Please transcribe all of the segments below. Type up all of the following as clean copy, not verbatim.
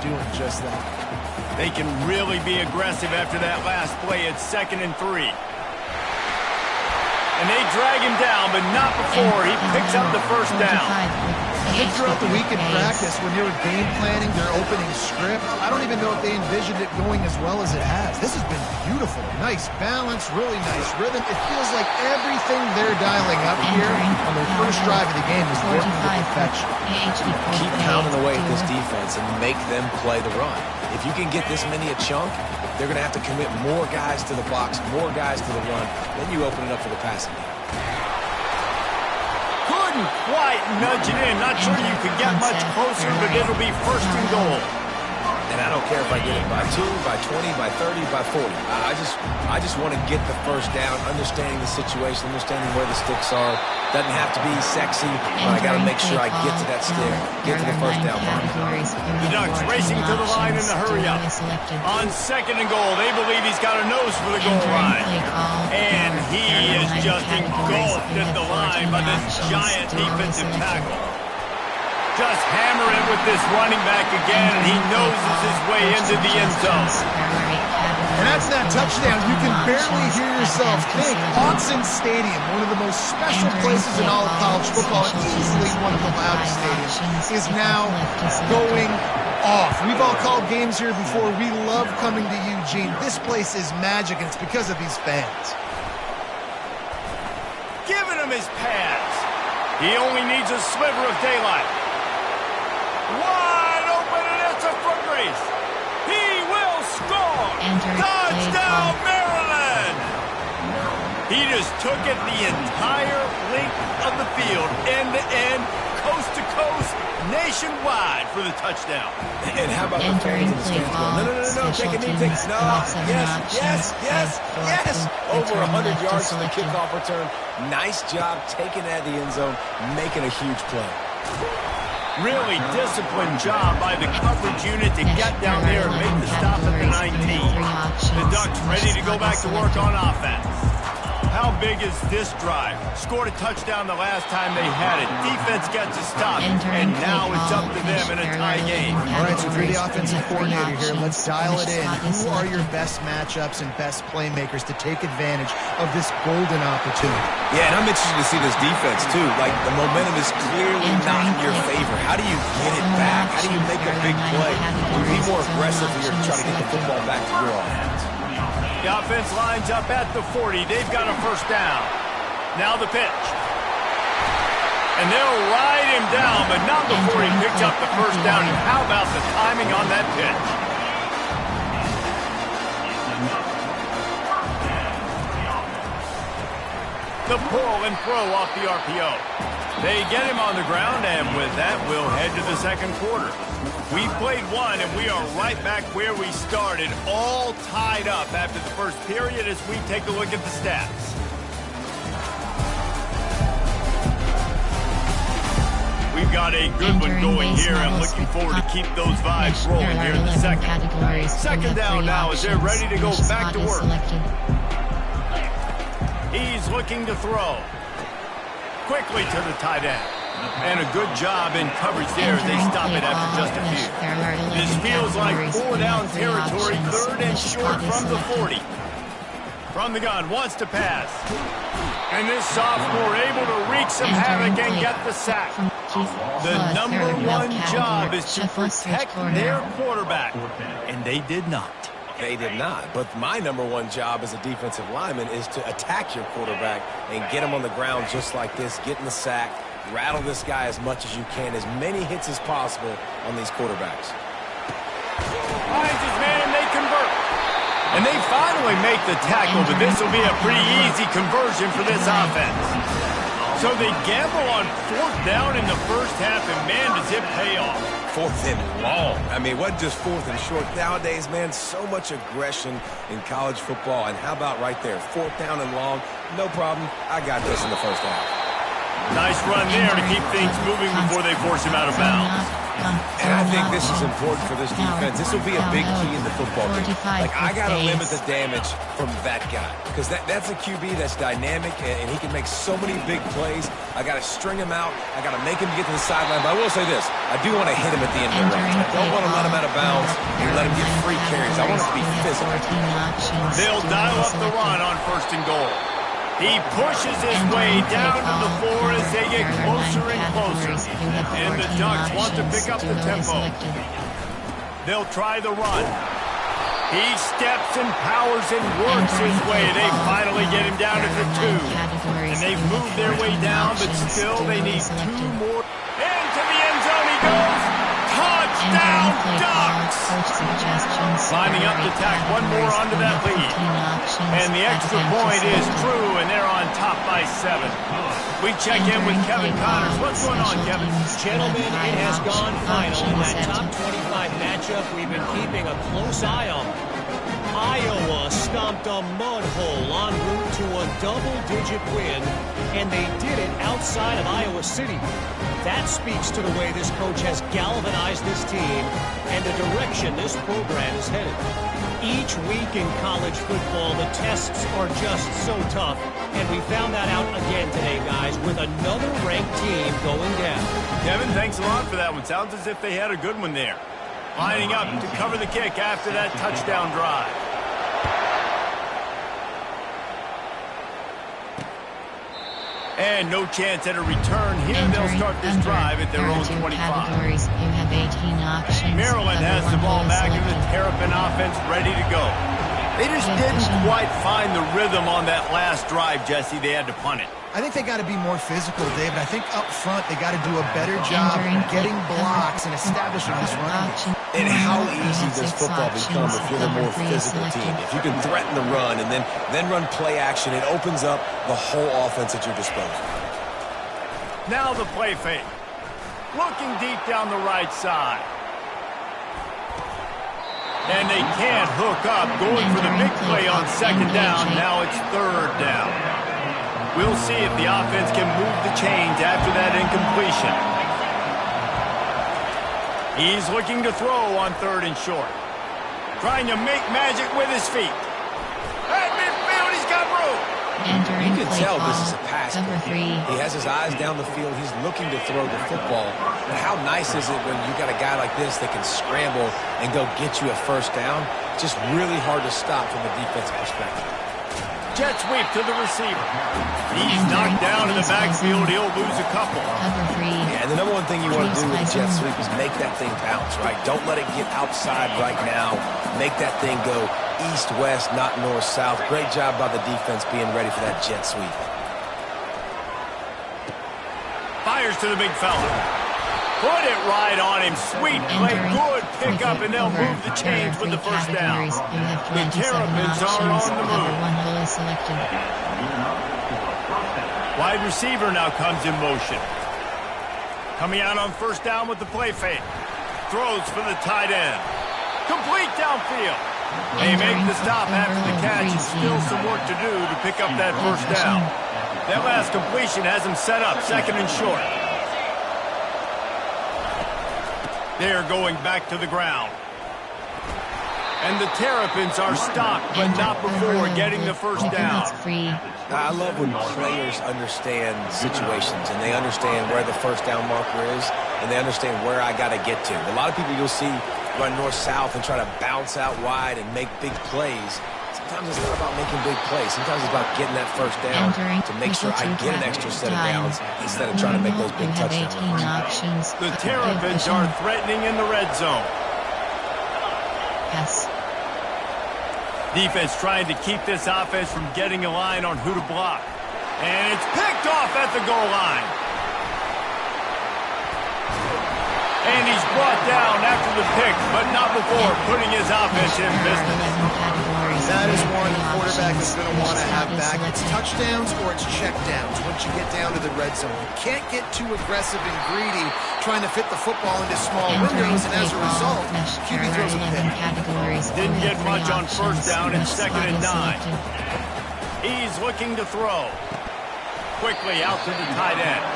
doing just that. They can really be aggressive after that last play. It's 2nd and 3. And they drag him down, but not before he picks up the first down. I think throughout the week in practice, when they were game planning their opening script, I don't even know if they envisioned it going as well as it has. This has been beautiful. Nice balance, really nice rhythm. It feels like everything they're dialing up here on their first drive of the game is working to perfection. Keep pounding away at this defense and make them play the run. If you can get this many a chunk, they're going to have to commit more guys to the box, more guys to the run. Then you open it up for the passing game. Couldn't quite nudge it in. Not sure you could get much closer, but it'll be 1st and goal. And I don't care if I get it by 2, by 20, by 30, by 40. I just want to get the first down, understanding the situation, understanding where the sticks are. Doesn't have to be sexy, but I got to make sure I get to that stick, get to the first down line. The Ducks racing to the line in the hurry-up. On 2nd and goal, they believe he's got a nose for the goal line. And he is just engulfed at the line by this giant defensive tackle. Just hammer in with this running back again, and he noses his way into the end zone. And that's that touchdown. You can barely hear yourself think. Autzen Stadium, one of the most special places in all of college football, and easily one of the loudest stadiums, is now going off. We've all called games here before. We love coming to Eugene. This place is magic, and it's because of these fans. Giving him his pass. He only needs a sliver of daylight. Wide open, and it's a foot race. He will score. Touchdown, Maryland! He just took it the entire length of the field, end to end, coast to coast, nationwide for the touchdown. And how about the fans in the stands going, no, take a knee, yes. Over 100 yards from the kickoff return. Nice job taking that to the end zone, making a huge play. Really disciplined job by the coverage unit to get down there and make the stop at the 19. The Ducks ready to go back to work on offense. How big is this drive? Scored a touchdown the last time they had it. Defense gets a stop, and now it's up to them in a tie game. All right, so if you're the offensive coordinator here, let's dial it in. Who are your best matchups and best playmakers to take advantage of this golden opportunity? Yeah, and I'm interested to see this defense, too. Like, the momentum is clearly not in your favor. How do you get it back? How do you make a big play? Be more aggressive here to try to get the football back to your offense. The offense lines up at the 40. They've got a first down. Now the pitch. And they'll ride him down, but not before he picks up the first down. And how about the timing on that pitch? The pull and throw off the RPO. They get him on the ground, and with that, we'll head to the 2nd quarter. We played one, and we are right back where we started, all tied up after the first period as we take a look at the stats. We've got a good one going here. I'm looking forward to keep those vibes rolling here in the second. 2nd down now as they're ready to go back to work. He's looking to throw. Quickly to the tight end. And a good job in coverage there as they stop it after just a few. This feels like 4-down territory, 3rd and short from the 40. From the gun, wants to pass. And this sophomore able to wreak some havoc and get the sack. The #1 job is to protect their quarterback. And they did not. They did not. But my #1 job as a defensive lineman is to attack your quarterback and get him on the ground just like this, get in the sack, rattle this guy as much as you can, as many hits as possible on these quarterbacks. Finds his man and they convert. And they finally make the tackle, but this will be a pretty easy conversion for this offense. So they gamble on 4th down in the first half, and man, does it pay off. 4th and long. I mean, what just 4th and short? Nowadays, man, so much aggression in college football. And how about right there? 4th down and long. No problem. I got this in the first half. Nice run there to keep things moving before they force him out of bounds. And I think this is important for this defense. This will be a big key in the football game. Like, I got to limit the damage from that guy. Because that's a QB that's dynamic, and he can make so many big plays. I got to string him out. I got to make him get to the sideline. But I will say this. I do want to hit him at the end of the range. I don't want to let him out of bounds and let him get free carries. I want it to be physical. They'll dial up the run on 1st and goal. He pushes his way down to the floor as they get closer and closer. And the Ducks want to pick up the tempo. They'll try the run. He steps and powers and works his way. They finally get him down to the 2. And they've moved their way down, but still they need 2 more. Into the end zone he goes. Touchdown, Ducks! Lining up to tack one more onto that lead. And the extra point is true, and they're on top by 7. We check in with Kevin Connors. What's going on, Kevin? Gentlemen, it has gone final in that top 25 matchup we've been keeping a close eye on. Iowa stomped a mud hole en route to a double-digit win, and they did it outside of Iowa City. That speaks to the way this coach has galvanized this team and the direction this program is headed. Each week in college football, the tests are just so tough, and we found that out again today, guys, with another ranked team going down. Kevin, thanks a lot for that one. Sounds as if they had a good one there. Lining up to cover the kick after that touchdown drive. And no chance at a return here. They'll start this drive at their own 25. Maryland has the ball back in the Terrapin offense ready to go. They just didn't quite find the rhythm on that last drive, Jesse. They had to punt it. I think they got to be more physical, David. I think up front they got to do a better job getting blocks and establishing this running game. And how easy does football become if you're the more physical team? If you can threaten the run and then run play action, it opens up the whole offense at your disposal. Now the play fake. Looking deep down the right side. And they can't hook up. Going for the big play on 2nd down. Now it's 3rd down. We'll see if the offense can move the chains after that incompletion. He's looking to throw on 3rd and short. Trying to make magic with his feet. At midfield, he's got room. You can tell this is a pass. He has his eyes down the field. He's looking to throw the football. But how nice is it when you got a guy like this that can scramble and go get you a 1st down? Just really hard to stop from a defensive perspective. Jet sweep to the receiver. He's knocked down in the backfield. He'll lose a couple. Yeah, and the number one thing you want to do with a jet sweep is make that thing bounce, right? Don't let it get outside right now. Make that thing go east-west, not north-south. Great job by the defense being ready for that jet sweep. Fires to the big fella. Put it right on him. Sweet play. Good pickup, and they'll move the chains with the 1st down. The Terrapins are on the move. Wide receiver now comes in motion. Coming out on 1st down with the play fake. Throws for the tight end. Complete downfield. They make the stop after the catch. And still some work to do to pick up that 1st down. That last completion has them set up 2nd and short. They're going back to the ground. And the Terrapins are stopped, but not before getting the 1st down. I love when players understand situations and they understand where the 1st down marker is and they understand where I got to get to. A lot of people you'll see run north-south and try to bounce out wide and make big plays. Sometimes it's not about making big plays. Sometimes it's about getting that 1st down to make sure I get an extra set of downs instead of trying to make those big touchdowns. The Terrapins are threatening in the red zone. Yes. Defense trying to keep this offense from getting a line on who to block. And it's picked off at the goal line. And he's brought down after the pick, but not before putting his offense in business. That is one the quarterback is going to want to have back. It's touchdowns or it's checkdowns once you get down to the red zone. You can't get too aggressive and greedy trying to fit the football into small windows, and as a result, QB throws a pick. Didn't get much on 1st down and 2nd and 9. He's looking to throw. quickly out to the tight end.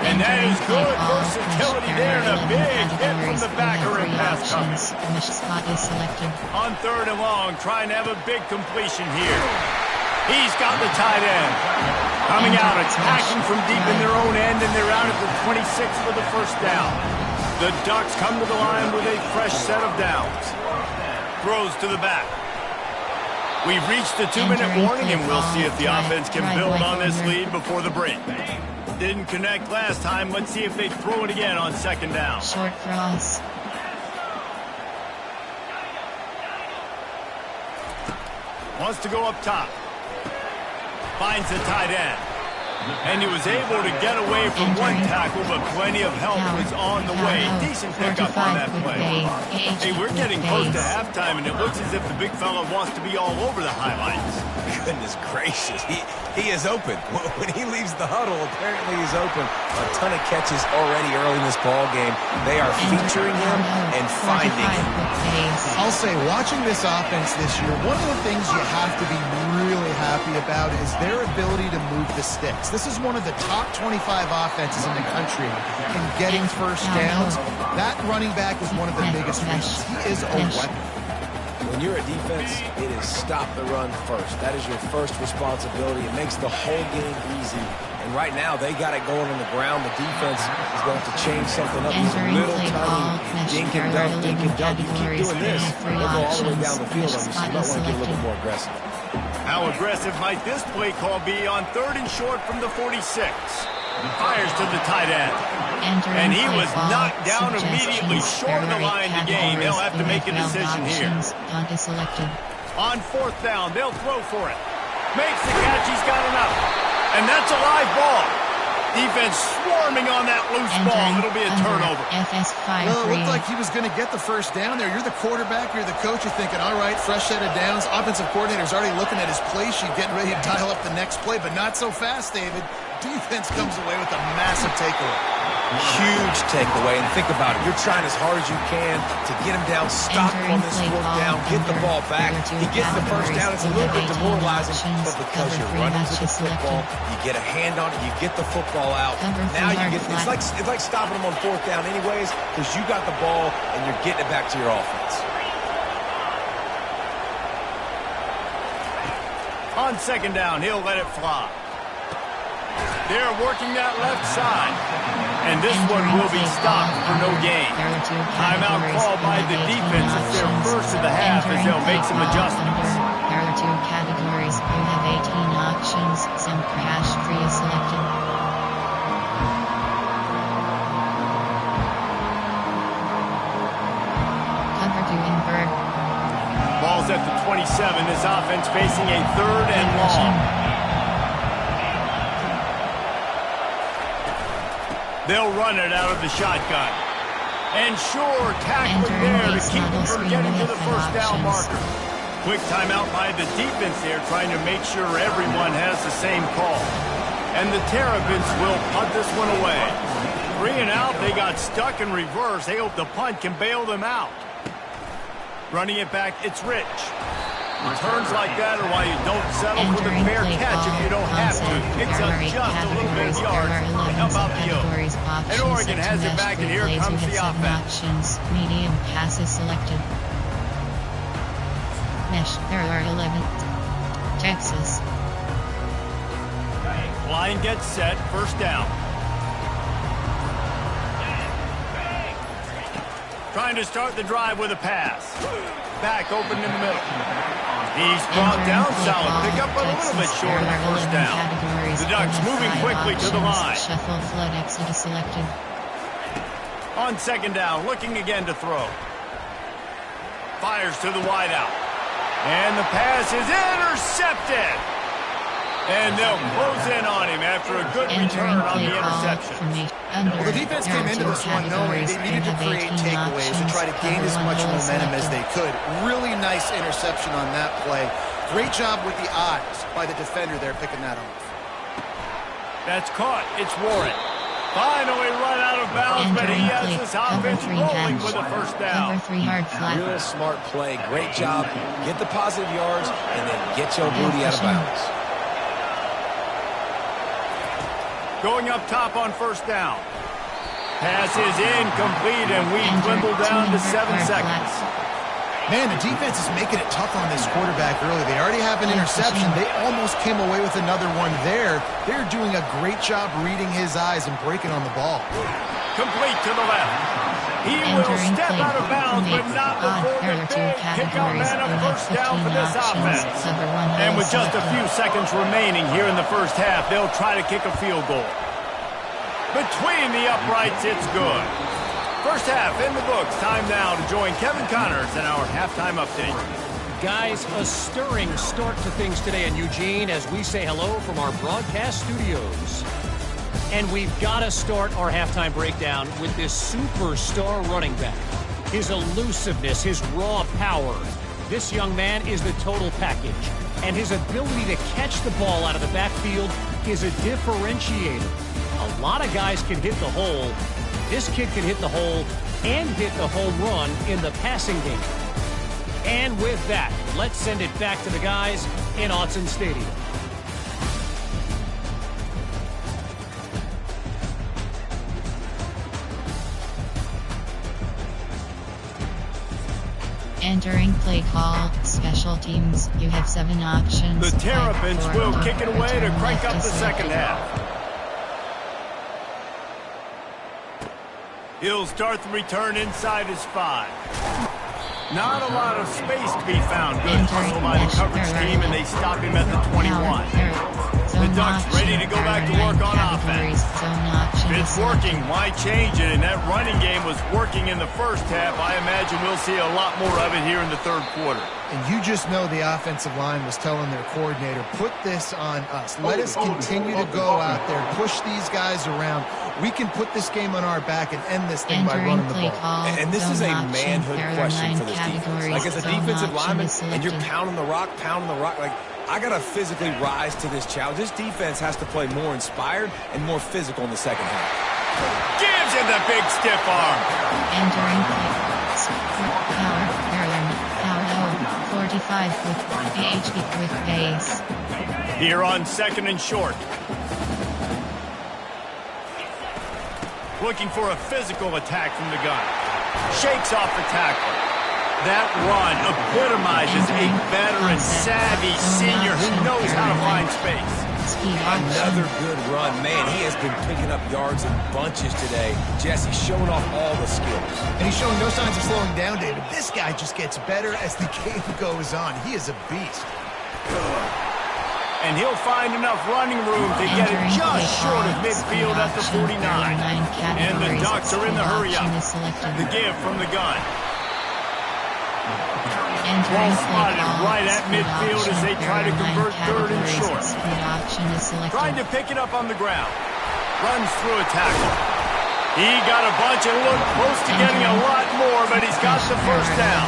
And that is good versatility there, and a big hit from the backer in pass coverage. On 3rd and long, trying to have a big completion here. He's got the tight end. Coming out, attacking from deep in their own end, and they're out at the 26 for the first down. The Ducks come to the line with a fresh set of downs. Throws to the back. We've reached the 2-minute warning, and we'll see if the offense can build on this lead before the break. Didn't connect last time. Let's see if they throw it again on 2nd down. Short cross. Wants to go up top. Finds the tight end. And he was able to get away from one tackle, but plenty of help was on the way. Decent pickup on that play. Hey, we're getting close to halftime, and it looks as if the big fella wants to be all over the highlights. Goodness gracious, he is open. When he leaves the huddle, apparently he's open. A ton of catches already early in this ball game. They are featuring him and finding him. I'll say, watching this offense this year, one of the things you have to be really happy about is their ability to move the sticks. This is one of the top 25 offenses in the country in getting first downs. That running back is one of the biggest reasons. He is a weapon. When you're a defense, it is stop the run first. That is your first responsibility. It makes the whole game easy. And right now, they got it going on the ground. The defense is going to have to change something up. He's a little tiny dink and dunk, dink and dunk. You keep doing this, they'll go all the way down the field on you, so you might want to get a little bit more aggressive. How aggressive might this play call be on 3rd and short from the 46? Fires to the tight end. And he was knocked down immediately short of the line to gain. They'll have to make a decision here. On 4th down, they'll throw for it. Makes the catch, he's got enough. And that's a live ball. Defense swarming on that loose ball. It'll be a turnover. Well, it looked like he was going to get the first down there. You're the quarterback, you're the coach, you're thinking, all right, fresh set of downs. Offensive coordinator's already looking at his play sheet, getting ready to dial up the next play, but not so fast, David. Defense comes away with a massive takeaway. Huge takeaway, and think about it. You're trying as hard as you can to get him down, stop him on this 4th down, get the ball back. He gets the first down. It's a little bit demoralizing, but because you're running to the football, you get a hand on it, you get the football out. Now you get it's like stopping him on 4th down anyways, because you got the ball and you're getting it back to your offense. On 2nd down, he'll let it fly. They're working that left side. And this one will be stopped for no gain. Timeout called by the defense. It's their first of the half as they'll make some adjustments. There are 2 categories. You have 18 options. Some crash-free selected. Cover to invert. Ball's at the 27. This offense facing a 3rd and long. They'll run it out of the shotgun. And sure, tackling there to keep them from getting to the first down marker. Quick timeout by the defense there, trying to make sure everyone has the same call. And the Terrapins will punt this one away. 3 and out, they got stuck in reverse. They hope the punt can bail them out. Running it back, it's Rich. Returns like that are why you don't settle for the fair catch if you don't have to. It's just a little bit of yards. How about the Oaks? And Oregon has it back, and here comes the offense. Medium passes selected. Mesh, there are 11. Texas. Line gets set, 1st down. Trying to start the drive with a pass. Back open in the middle. He's brought down solid. Pick up a little bit short of the 1st down. The Ducks moving quickly to the line. Shuffle flood exit selected. On 2nd down, looking again to throw. Fires to the wideout. And the pass is intercepted. And they'll close in on him after a good return on the interception. Well, the defense came into this one knowing they needed to create takeaways to try to gain as much momentum as they could. Really nice interception on that play. Great job with the eyes by the defender there picking that off. That's caught. It's Warren. Finally run out of bounds, but he has this offense rolling with a 1st down. Real smart play. Great job. Get the positive yards and then get your booty out of bounds. Going up top on first down. Pass is incomplete, and we dwindle down to 7 seconds. Man, the defense is making it tough on this quarterback early. They already have an interception. They almost came away with another one there. They're doing a great job reading his eyes and breaking on the ball. Complete to the left. He will step out of bounds, but not before the big kickoff man of first down for this offense. And with just a few seconds remaining here in the first half, they'll try to kick a field goal. Between the uprights, it's good. First half in the books. Time now to join Kevin Connors in our halftime update. Guys, a stirring start to things today in Eugene as we say hello from our broadcast studios. And we've got to start our halftime breakdown with this superstar running back. His elusiveness, his raw power. This young man is the total package. And his ability to catch the ball out of the backfield is a differentiator. A lot of guys can hit the hole. This kid can hit the hole and hit the home run in the passing game. And with that, let's send it back to the guys in Autzen Stadium. Entering play call, special teams, you have 7 options. The Terrapins will kick it away to crank up the second half. He'll start the return inside his 5. Not a lot of space to be found. Good hustle by the coverage team, and they stop him at the 21. The Ducks ready to go back to work on offense. If it's working, why change it? And that running game was working in the first half. I imagine we'll see a lot more of it here in the third quarter. And you just know the offensive line was telling their coordinator, put this on us. Let us continue to go out there, push these guys around. We can put this game on our back and end this thing by running the ball. And this is a manhood question for this defense. Like, as a defensive lineman, and you're pounding the rock, like, I got to physically rise to this challenge. This defense has to play more inspired and more physical in the second half. Gives him the big stiff arm. Entering play. Power, power, 45 with HP with pace. Here on second and short. Looking for a physical attack from the gun. Shakes off the tackle. That run epitomizes a veteran, savvy senior who knows how to find space. Another good run. Man, he has been picking up yards in bunches today. Jesse showing off all the skills. And he's showing no signs of slowing down, David. This guy just gets better as the game goes on. He is a beast. And he'll find enough running room to get it just short of midfield at the 49. And the Ducks are in the hurry up. The give from the gun. Ball spotted right at midfield as they try to convert third and short. Trying to pick it up on the ground. Runs through a tackle. He got a bunch and looked close to getting a lot more, but he's got the first down.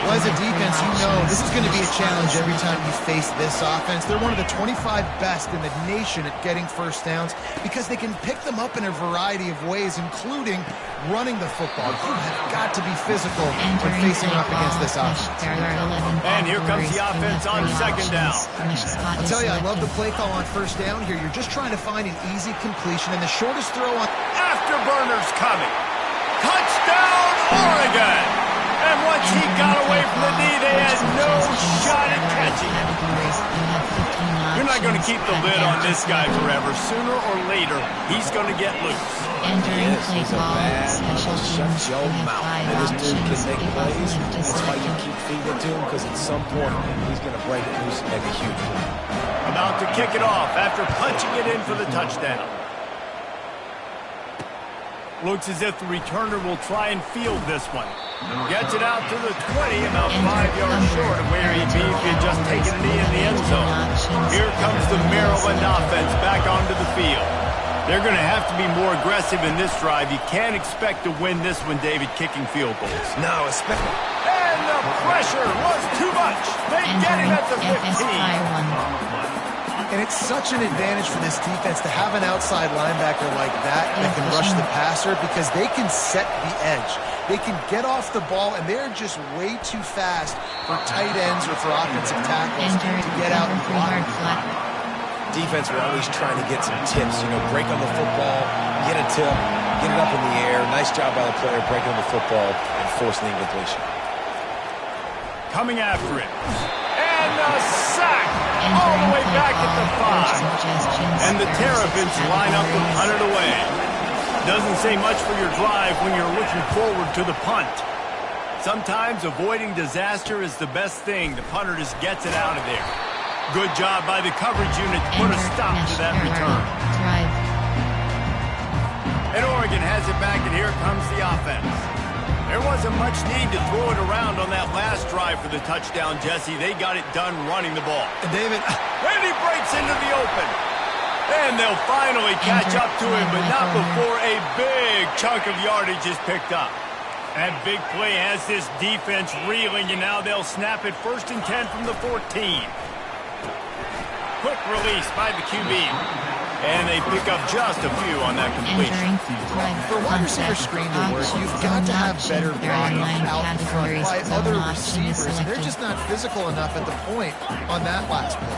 Well, as a defense, you know this is going to be a challenge every time you face this offense. They're one of the 25 best in the nation at getting first downs because they can pick them up in a variety of ways, including running the football. You have got to be physical when facing up against this offense. And here comes the offense on second down. I'll tell you, I love the play call on first down here. You're just trying to find an easy completion, and the shortest throw on... Afterburners coming. Touchdown, Oregon! And once he got away from the knee, they had no shot at catching him. You're not going to keep the lid on this guy forever. Sooner or later, he's going to get loose. Entering play call, special teams, Shut your mouth. And this dude can make plays. That's why you keep feeding it to him, because at some point, he's going to break it loose and make a huge play. About to kick it off after punching it in for the touchdown. Looks as if the returner will try and field this one. Gets it out to the 20, about 5 yards short of where he'd be if he had just taken a knee in the end zone. Here comes the Maryland offense back onto the field. They're going to have to be more aggressive in this drive. You can't expect to win this one, David, kicking field goals. No, especially... And the pressure was too much. They get him at the 15. And it's such an advantage for this defense to have an outside linebacker like that can rush the passer because they can set the edge. They can get off the ball, and they're just way too fast for tight ends or for offensive tackles to get out and block. defense were always trying to get some tips, you know, break on the football, get a tip, get it up in the air. Nice job by the player breaking on the football and forcing the incompletion. Coming after it. And a sack all the way back at the 5. And the Terrapins line up to punt it away. Doesn't say much for your drive when you're looking forward to the punt. Sometimes avoiding disaster is the best thing. The punter just gets it out of there. Good job by the coverage unit to put a stop to that return. And Oregon has it back, and here comes the offense. There wasn't much need to throw it around on that last drive for the touchdown, Jesse. They got it done running the ball. And David, and he breaks into the open. And they'll finally catch up to him, but not before a big chunk of yardage is picked up. That big play has this defense reeling, and now they'll snap it 1st and 10 from the 14. Quick release by the QB. And they pick up just a few on that completion. For wide receiver screen to work, you've got to have better blocking out in front by other receivers. They're just not physical enough at the point on that last play.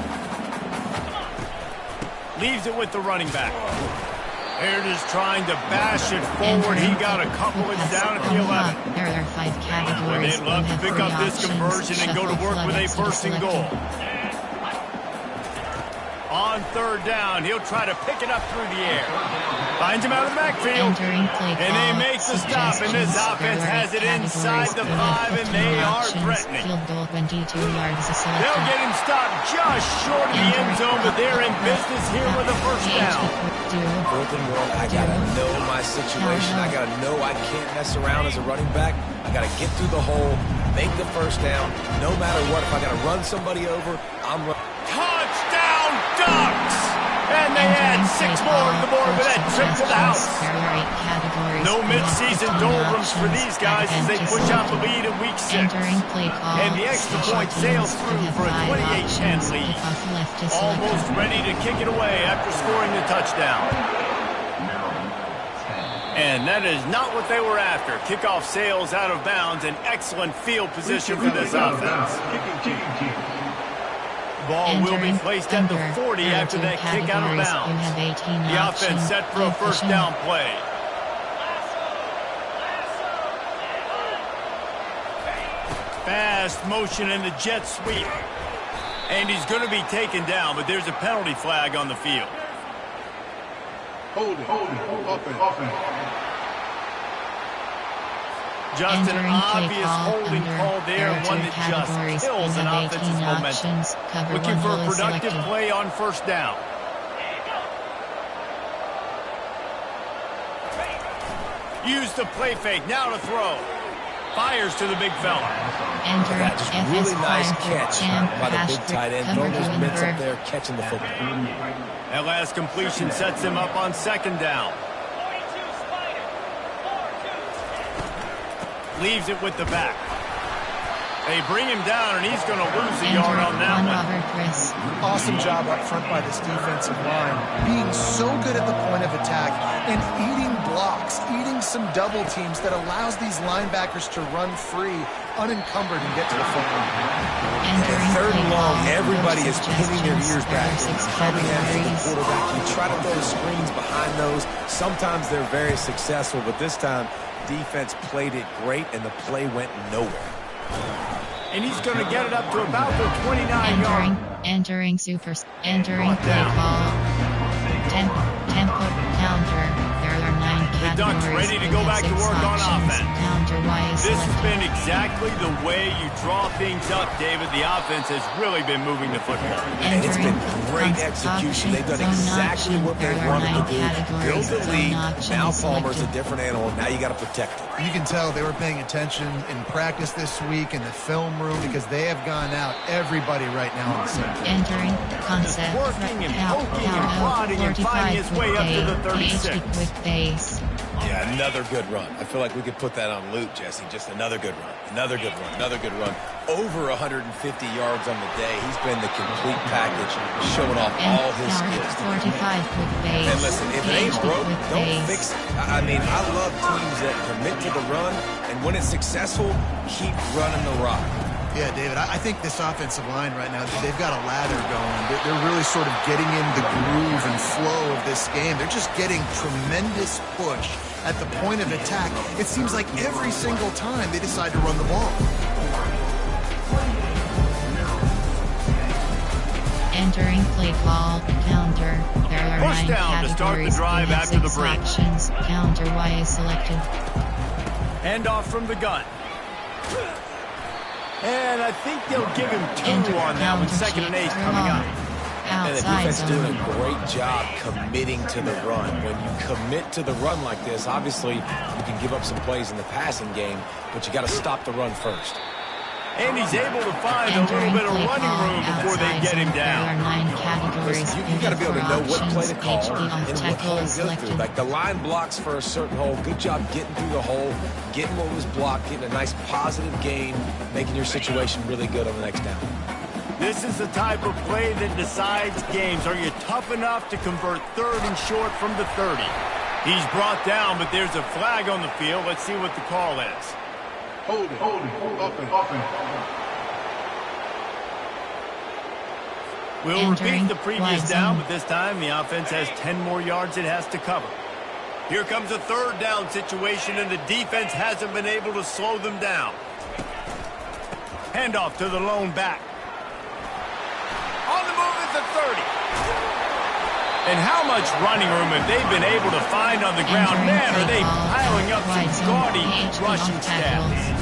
Leaves it with the running back. They're just trying to bash it forward. He got a couple. It's down at the 11. There are 5 categories. They'd love to pick up this conversion and go to work with a 1st and goal. On 3rd down, he'll try to pick it up through the air. Finds him out of the backfield. And they make the stop, and this offense has it inside the 5, and they are threatening. They'll get him stopped just short of the end zone, but they're in business here with a 1st down. 4th and 1, I got to know my situation. I got to know I can't mess around as a running back. I got to get through the hole, make the 1st down. No matter what, if I got to run somebody over, I'm running. Touchdown Ducks! And they add 6 more to the board with that trip to the house. No mid-season doldrums for these guys as they push out the lead in week 6. And the extra point sails through for a 28-10 lead. Almost ready to kick it away after scoring the touchdown. And that is not what they were after. Kickoff sails out of bounds, and excellent field position for this offense. Ball will be placed at the 40 after that kick out of bounds. The offense set for a 1st down play. Fast motion in the jet sweep. And he's going to be taken down, but there's a penalty flag on the field. Hold it, offense. Just an obvious holding call there, one that just kills an offense's momentum. Looking for a productive play on 1st down. Use the play fake, now to throw. Fires to the big fella. That's a really nice catch by the big tight end. Throwing those mitts up there, catching the football. That last completion sets him up on 2nd down. Leaves it with the back. They bring him down, and he's going to lose a yard on that one. Awesome job up front by this defensive line. Being so good at the point of attack and eating blocks, eating some double teams that allows these linebackers to run free, unencumbered, and get to the football. And 3rd and long, everybody is pinning their ears back and coming after the quarterback. You try to throw the screens behind those. Sometimes they're very successful, but this time, defense played it great, and the play went nowhere. And he's going to get it up to about the 29-yard. Entering play call. Tempo counter. There are 9 categories. The Ducks ready to go back to work on offense. This has been exactly the way you draw things up, David. The offense has really been moving the football. And it's been great execution. They've done exactly what they wanted to do. Build the lead. Now Palmer's a different animal. Now you got to protect him. You can tell they were paying attention in practice this week in the film room because they have gone out everybody right now on the same team. Entering concept. Working and poking and prodding and finding his way up to the 36. Yeah, another good run. I feel like we could put that on loop, Jesse. Just another good run. Another good run. Another good run. Over 150 yards on the day. He's been the complete package, showing off all his skills. 45 with base. And listen, if it ain't broke, don't fix it. I mean, I love teams that commit to the run, and when it's successful, keep running the rock. Yeah, David, I think this offensive line right now, they've got a ladder going. They're really sort of getting in the groove and flow of this game. They're just getting tremendous push at the point of attack. It seems like every single time they decide to run the ball. Entering play call, counter. There are Push 9 down to start the categories. drive You have after the 6 break. options. Counter Y is selected. Hand off from the gun. And I think they'll give him 2 Enter on that with counter 2nd and 8 sheet coming wrong. up. And the Outside defense doing zone. a great job committing to the run. When you commit to the run like this, obviously you can give up some plays in the passing game, but you got to stop the run first. And he's able to find a little Entering bit of play running call, room before they outside get him zone. There are down. 9 categories. Listen, you got to be able to know what play to call HP off and what tackle hole to is go through. selected. Like the line blocks for a certain hole. Good job getting through the hole, getting what was blocked, getting a nice positive gain, making your situation really good on the next down. This is the type of play that decides games. Are you tough enough to convert 3rd and short from the 30? He's brought down, but there's a flag on the field. Let's see what the call is. Hold it. Offense. We'll Entering repeat the previous Y down, zone. but this time the offense has 10 more yards it has to cover. Here comes a 3rd down situation, and the defense hasn't been able to slow them down. Handoff to the lone back. On the move at the 30. And how much running room have they been able to find on the ground? Entering Man, are they play call, piling up outside some zone. gaudy HP rushing off tackle. stats.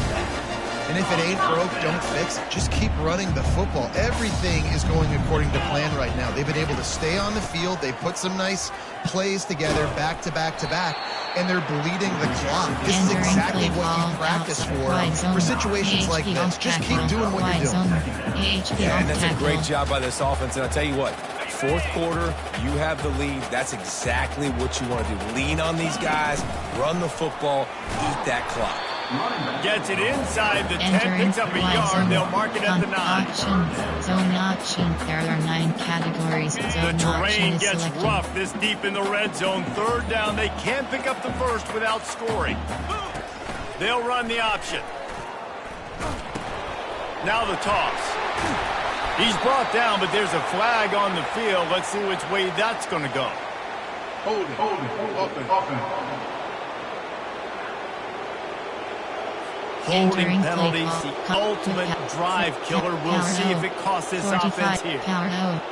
And if it ain't broke, don't fix it. Just keep running the football. Everything is going according to plan right now. They've been able to stay on the field. They put some nice plays together back to back to back, and they're bleeding the clock. This is Entering exactly play what call, you practice outside zone. for situations like HP this. off Just keep tackle. doing what Y you're doing. zone. HP Yeah, off and that's a tackle. great job by this offense. And I'll tell you what, 4th quarter, you have the lead. That's exactly what you want to do. Lean on these guys, run the football, eat that clock. Gets it inside the 10, Entering picks up a Y yard. zone. They'll mark it at the 9. Option, zone option. There are 9 categories. The Zone option terrain is gets selected. rough this deep in the red zone. 3rd down. They can't pick up the first without scoring. They'll run the option. Now the toss. He's brought down, but there's a flag on the field. Let's see which way that's going to go. Hold it. Offense. Holding Entering penalties, play the call. ultimate drive killer. We'll see if it costs this 45 offense here. power out.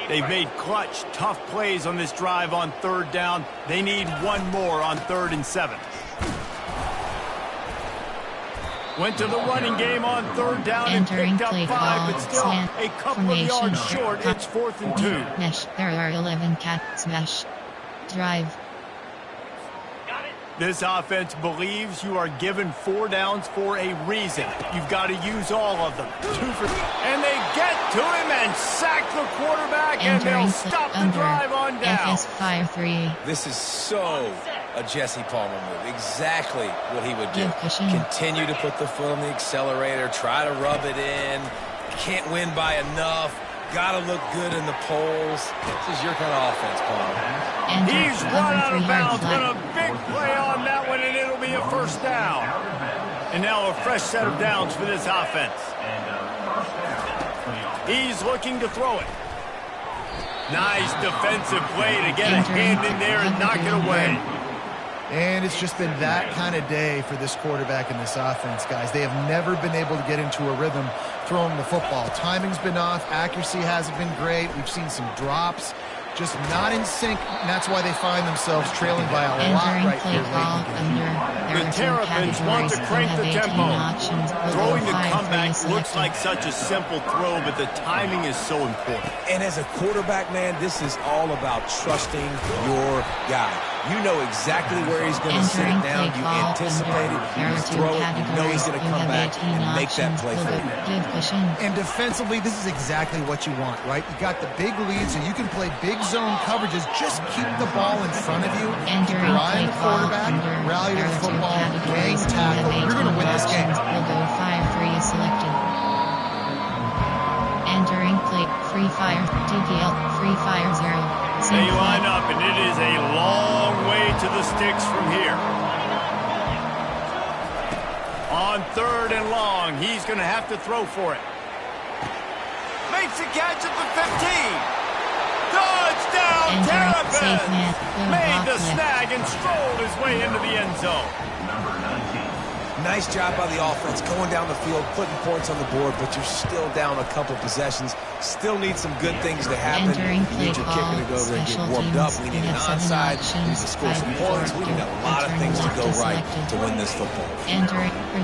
They've made clutch, tough plays on this drive on 3rd down. They need 1 more on 3rd and 7. Went to the running game on 3rd down and Entering picked up play 5, call, but still slant, a couple of formation, yards short. It's 4th and 2. Mesh. There are 11 cats. Mesh. Drive. This offense believes you are given 4 downs for a reason. You've got to use all of them. 2 for... And they get to him and sack the quarterback, and Entering they'll stop the under. drive on down. FS Fire 3. This is so a Jesse Palmer move. Exactly what he would do. Give cushion. Continue to put the foot on the accelerator, try to rub it in. Can't win by enough. Got to look good in the polls. This is your kind of offense, Palmer. Enter He's run out of 3 yard bounds, but flag. a big play on that one, and it'll be a 1st down. And now a fresh set of downs for this offense. He's looking to throw it. Nice defensive play to get a hand in there and knock it away. And it's just been that kind of day for this quarterback and this offense, guys. They have never been able to get into a rhythm throwing the football. Timing's been off. Accuracy hasn't been great. We've seen some drops. Just not in sync, and that's why they find themselves trailing by a lot Entering right play here late call in the game. under. There The are 2 Terrapins want to categories. crank You the have 18 tempo. options. Throwing the 5 comeback free looks selected. like such a simple throw, but the timing is so important. And as a quarterback, man, this is all about trusting your guy. You know exactly where he's going to sit it Entering down. play You call anticipate under. it. There You are 2 throw it. You know he's categories. going to You come have back 18 and make that options. play for you. Give cushion. And defensively, this is exactly what you want, right? You got the big lead, so you can play big zone coverages. Just keep the ball in front of you. Keep Entering your eye on play the call quarterback, under. rally to There the are 2 football, gang categories. You tackle. have You're going to 18 win this game. options. We'll go 5 free is selected. Entering play. Free fire. DPL. Free fire 0. They line up, and it is a long way to the sticks from here. On 3rd and long. He's going to have to throw for it. Makes a catch at the 15. Touchdown, Terrapins! Made the snag and strolled his way into the end zone. Nice job by the offense going down the field, putting points on the board, but you're still down a couple possessions. Still need some good things to happen. We need your kicker to go over and get warmed up. We need an onside. We need to score some points. We need a lot of things to go right to win this football.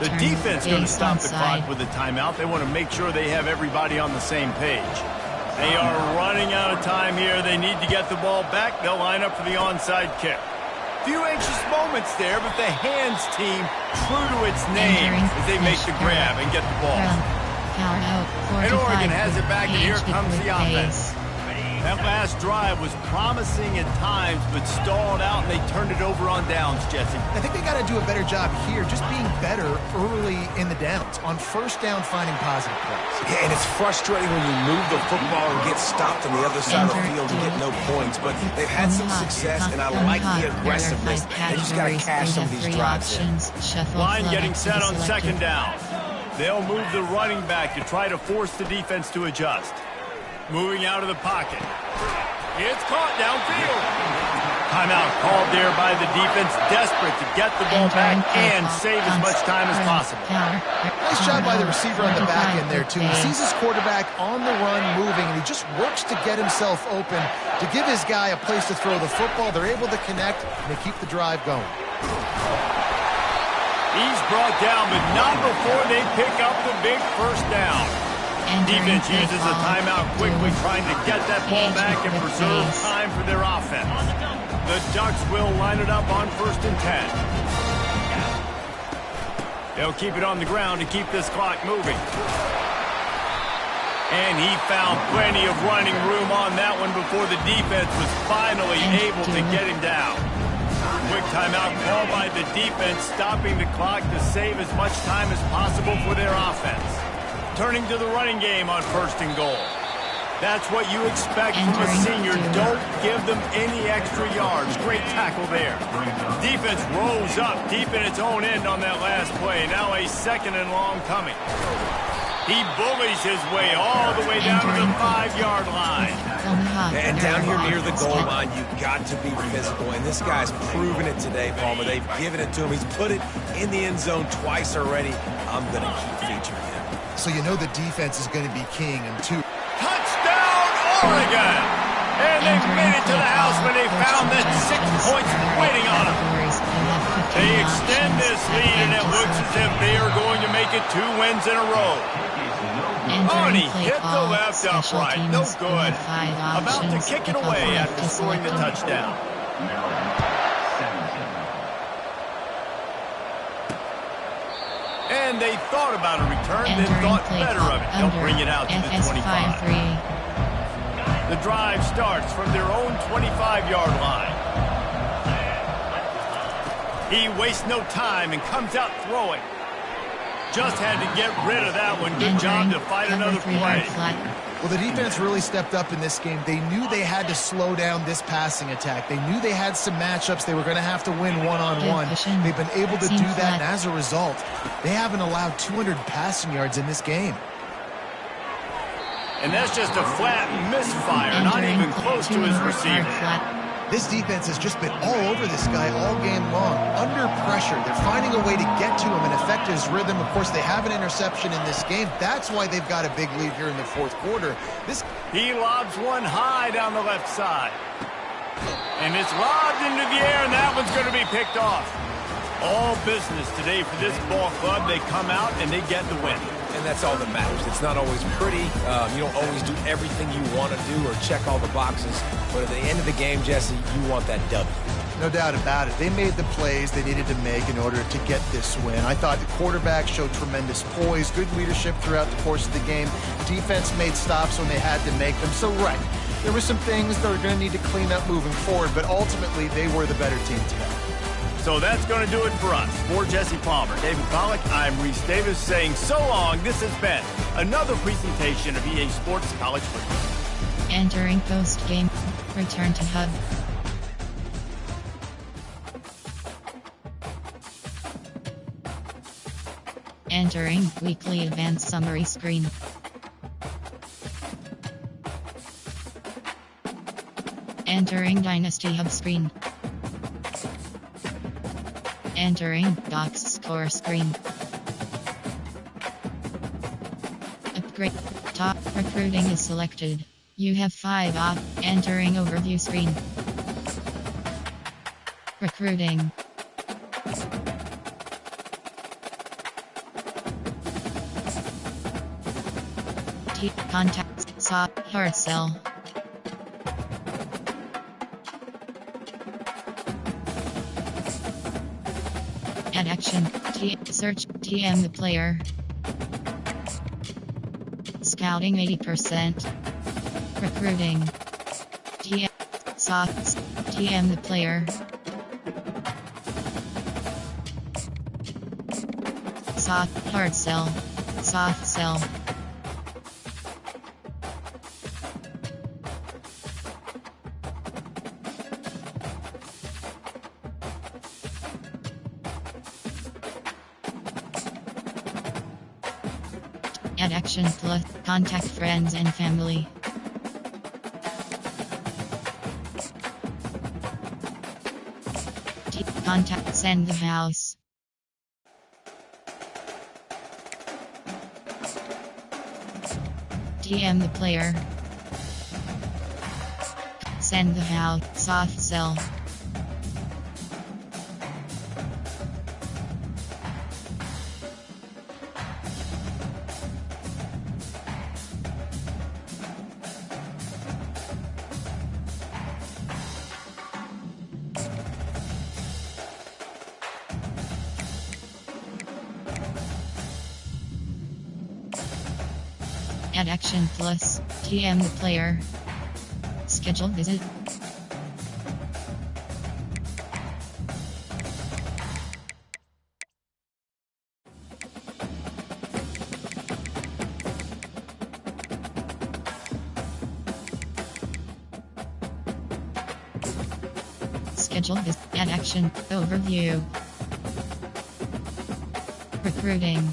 The defense going to stop the clock with a timeout. They want to make sure they have everybody on the same page. They are running out of time here. They need to get the ball back. They'll line up for the onside kick. Few anxious moments there, but the hands team true to its name as they make the grab and get the ball. And Oregon has it back, and here comes the offense. That last drive was promising at times, but stalled out, and they turned it over on downs, Jesse. I think they got to do a better job here, just being better early in the downs. On first down, finding positive plays. Yeah, and it's frustrating when you move the football and get stopped on the other side of the field and get no points. But they've had some success, and I like the aggressiveness. They just got to cash some of these drives in. Line getting set on 2nd down. They'll move the running back to try to force the defense to adjust. Moving out of the pocket. It's caught downfield. Timeout called there by the defense, desperate to get the ball back and save as much time as possible. Nice job by the receiver on the back end there, too. He sees his quarterback on the run moving, and he just works to get himself open to give his guy a place to throw the football. They're able to connect, and they keep the drive going. He's brought down, but not before they pick up the big first down. Defense uses a timeout quickly, trying to get that ball back and preserve time for their offense. The Ducks will line it up on 1st and 10. They'll keep it on the ground to keep this clock moving. And he found plenty of running room on that one before the defense was finally able to get him down. Quick timeout called by the defense, stopping the clock to save as much time as possible for their offense. Turning to the running game on 1st and goal. That's what you expect from a senior. Don't give them any extra yards. Great tackle there. Defense rose up deep in its own end on that last play. Now a 2nd and long coming. He bullies his way all the way down to the 5-yard line. And down here near the goal line, you've got to be physical. And this guy's proven it today, Palmer. They've given it to him. He's put it in the end zone twice already. I'm going to keep featuring him. So you know the defense is going to be king in 2. Touchdown, Oregon! And they made it to the house when they found that 6 points waiting on them. They extend this lead, and it looks as if they are going to make it 2 wins in a row. Oh, and he hit the left upright. No good. About to kick it away after scoring the touchdown. And they thought about a return, then thought better of it. They'll bring it out to the 25. The drive starts from their own 25-yard line. He wastes no time and comes out throwing. Just had to get rid of that one. Good job to fight another play. Well, the defense really stepped up in this game. They knew they had to slow down this passing attack. They knew they had some matchups they were going to have to win one-on-one. They've been able to do that, and as a result, they haven't allowed 200 passing yards in this game. And that's just a flat misfire, not even close to his receiver. This defense has just been all over this guy all game long. Under pressure, they're finding a way to get to him and affect his rhythm. Of course, they have an interception in this game. That's why they've got a big lead here in the 4th quarter. He lobs one high down the left side. And it's lobbed into the air, and that one's going to be picked off. All business today for this ball club. They come out, and they get the win. And that's all that matters. It's not always pretty. You don't always do everything you want to do or check all the boxes. But at the end of the game, Jesse, you want that W. No doubt about it. They made the plays they needed to make in order to get this win. I thought the quarterback showed tremendous poise, good leadership throughout the course of the game. Defense made stops when they had to make them. So, right, there were some things that were going to need to clean up moving forward, but ultimately they were the better team today. So that's going to do it for us. For Jesse Palmer, David Pollack, I'm Reese Davis saying so long. This has been another presentation of EA Sports College Football. Entering post-game. Return to hub. Entering weekly event summary screen. Entering Dynasty Hub screen. Entering Docs score screen. Upgrade. Top recruiting is selected. You have 5 Entering overview screen. Recruiting. Contacts. Hard sell. Add action. Search. TM the player. Scouting 80%. Recruiting. TM the player. Hard sell. Soft sell. Add action plus contact friends and family. Contact send the house. TM the player. Send the house. Soft sell. Add action plus TM the player. Schedule visit. Schedule visit. Add action overview. Recruiting.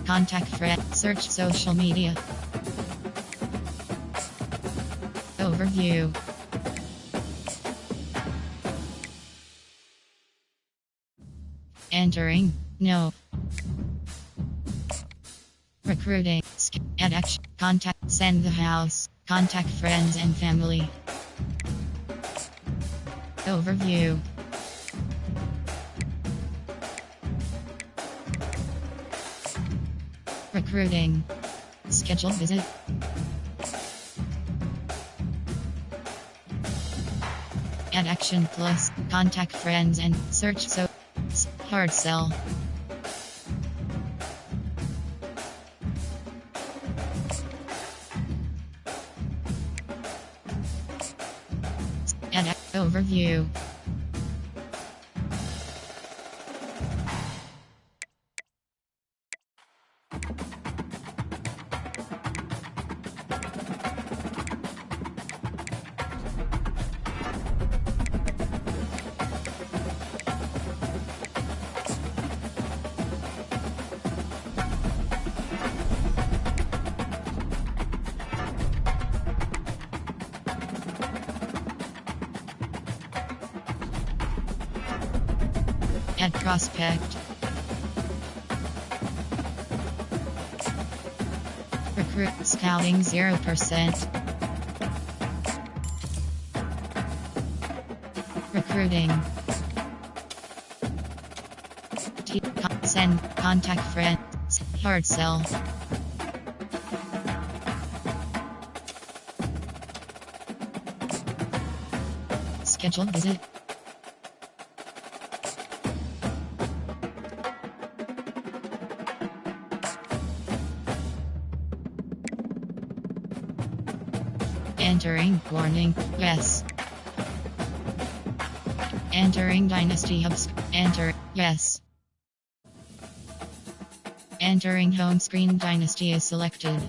Contact friend. Search social media. Overview. Entering. No. Recruiting. Add action. Contact. Send the house. Contact friends and family. Overview. Recruiting. Schedule visit. Add action plus contact friends and search hard sell. Add overview. Add prospect. Recruit scouting 0%. Recruiting. Send contact friend. Hard sell. Schedule visit. Entering warning. Yes. Entering Dynasty Hubs. Enter. Yes. Entering home screen. Dynasty is selected.